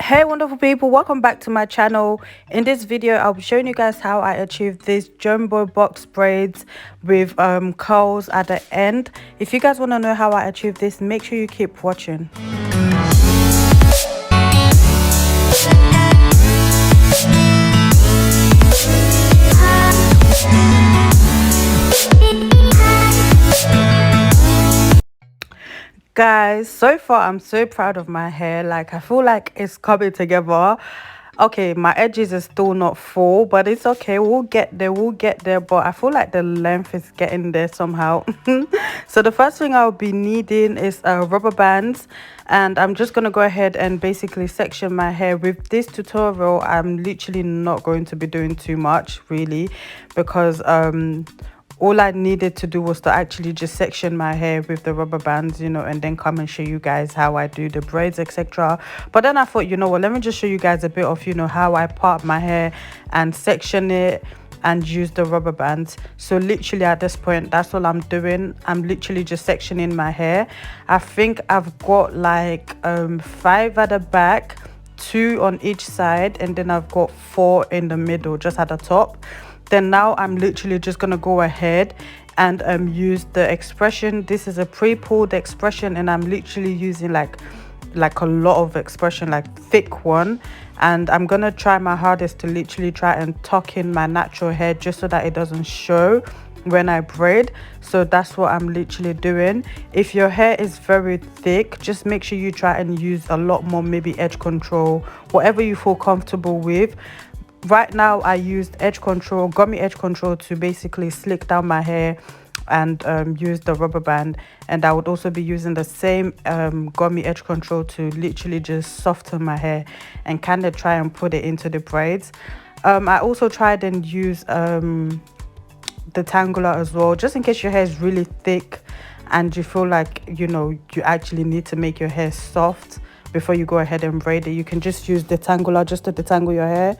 Hey wonderful people, welcome back to my channel. In this video I'll be showing you guys how I achieved these jumbo box braids with curls at the end. If you guys want to know how I achieved this, make sure you keep watching. Guys, so far I'm so proud of my hair. Like, I feel like it's coming together. Okay, my edges are still not full, but it's okay, we'll get there. But I feel like the length is getting there somehow. So the first thing I'll be needing is rubber bands, and I'm just gonna go ahead and basically section my hair. With this tutorial I'm literally not going to be doing too much really, because all I needed to do was to actually just section my hair with the rubber bands, you know, and then come and show you guys how I do the braids, etc. But then I thought, you know what, let me just show you guys a bit of, you know, how I part my hair and section it and use the rubber bands. So literally at this point, that's all I'm doing. I'm literally just sectioning my hair. I think I've got like 5 at the back, 2 on each side, and then I've got 4 in the middle, just at the top. Then now I'm literally just gonna go ahead and use the expression. This is a pre-pulled expression, and I'm literally using like a lot of expression, like thick one. And I'm gonna try my hardest to literally try and tuck in my natural hair just so that it doesn't show when I braid. So that's what I'm literally doing. If your hair is very thick, just make sure you try and use a lot more, maybe edge control, whatever you feel comfortable with. Right now I used edge control, gummy edge control, to basically slick down my hair and use the rubber band. And I would also be using the same gummy edge control to literally just soften my hair and kind of try and put it into the braids. I also tried and use the Tangler as well, just in case your hair is really thick and you feel like, you know, you actually need to make your hair soft before you go ahead and braid it. You can just use the Tangler just to detangle your hair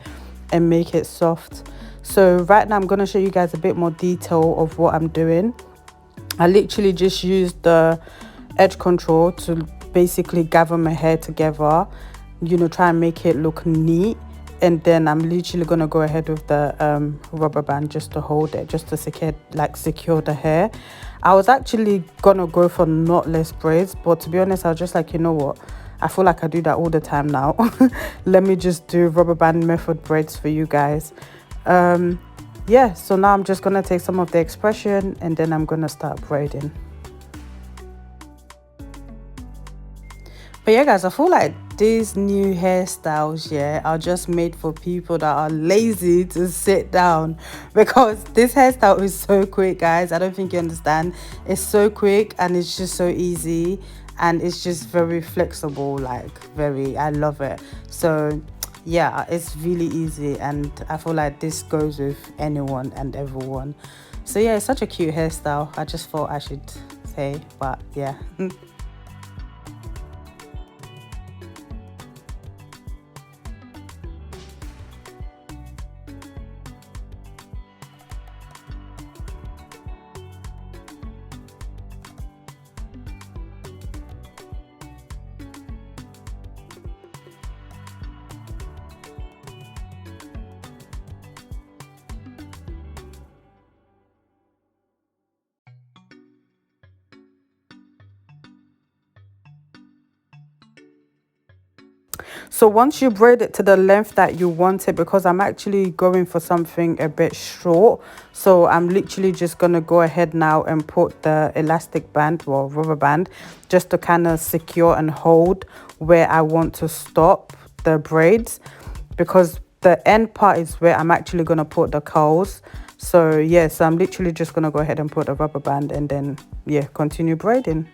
and make it soft. So right now I'm going to show you guys a bit more detail of what I'm doing. I literally just used the edge control to basically gather my hair together, you know, try and make it look neat. And then I'm literally going to go ahead with the rubber band just to hold it, just to secure the hair. I was actually gonna go for knotless braids, but to be honest I was just like, you know what, I feel like I do that all the time now. Let me just do rubber band method braids for you guys. Yeah, so now I'm just gonna take some of the expression and then I'm gonna start braiding. But yeah guys, I feel like these new hairstyles, yeah, are just made for people that are lazy to sit down, because this hairstyle is so quick, guys. I don't think you understand. It's so quick and it's just so easy, and it's just very flexible, like I love it. So yeah, it's really easy, and I feel like this goes with anyone and everyone. So yeah, it's such a cute hairstyle. I just thought I should say, but yeah. So once you braid it to the length that you want it, because I'm actually going for something a bit short, so I'm literally just going to go ahead now and put the elastic band, or rubber band, just to kind of secure and hold where I want to stop the braids, because the end part is where I'm actually going to put the curls. So yeah, so I'm literally just going to go ahead and put a rubber band and then yeah, continue braiding.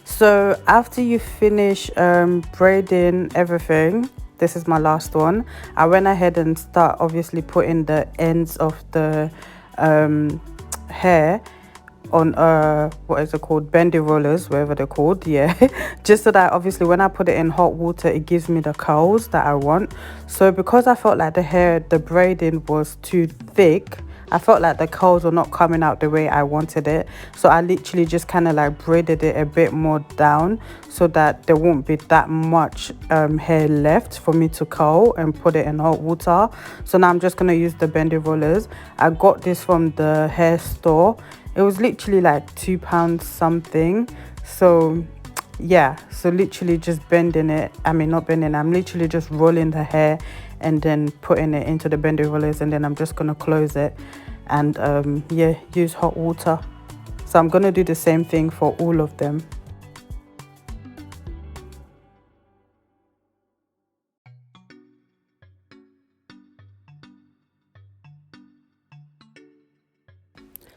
So after you finish braiding everything, this is my last one, I went ahead and start obviously putting the ends of the hair on what is it called, bendy rollers, whatever they're called, yeah. Just so that obviously when I put it in hot water, it gives me the curls that I want. So because I felt like the braiding was too thick, I felt like the curls were not coming out the way I wanted it, so I literally just kind of like braided it a bit more down so that there won't be that much hair left for me to curl and put it in hot water. So now I'm just going to use the bendy rollers. I got this from the hair store. It was literally like £2 something. So yeah, so literally just bending it, not bending, I'm literally just rolling the hair and then putting it into the bendy rollers, and then I'm just gonna close it and yeah, use hot water. So I'm gonna do the same thing for all of them.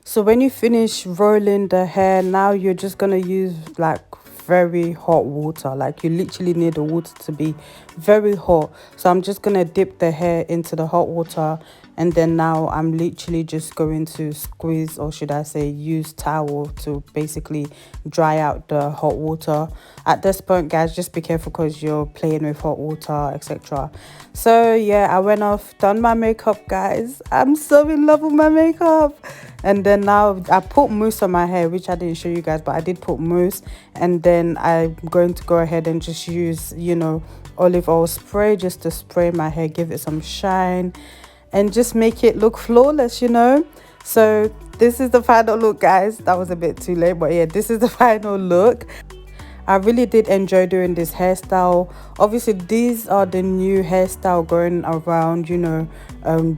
So when you finish rolling the hair, now you're just gonna use like very hot water. Like you literally need the water to be very hot. So I'm just gonna dip the hair into the hot water, and then now I'm literally just going to squeeze, or should I say use towel to basically dry out the hot water. At this point, guys, just be careful because you're playing with hot water, etc. So yeah, I went off, done my makeup, guys. I'm so in love with my makeup. And then now I put mousse on my hair, which I didn't show you guys, but I did put mousse. And then I'm going to go ahead and just use, olive oil spray just to spray my hair, give it some shine and just make it look flawless. So this is the final look, guys. That was a bit too late, but yeah, this is the final look. I really did enjoy doing this hairstyle. Obviously, these are the new hairstyle going around,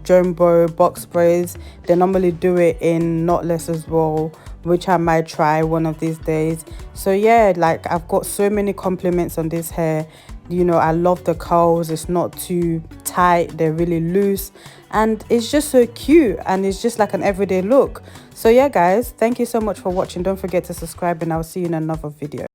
jumbo box braids. They normally do it in knotless as well, which I might try one of these days. So yeah, like I've got so many compliments on this hair. I love the curls. It's not too tight, they're really loose, and it's just so cute, and it's just like an everyday look. So yeah, guys, thank you so much for watching. Don't forget to subscribe, and I'll see you in another video.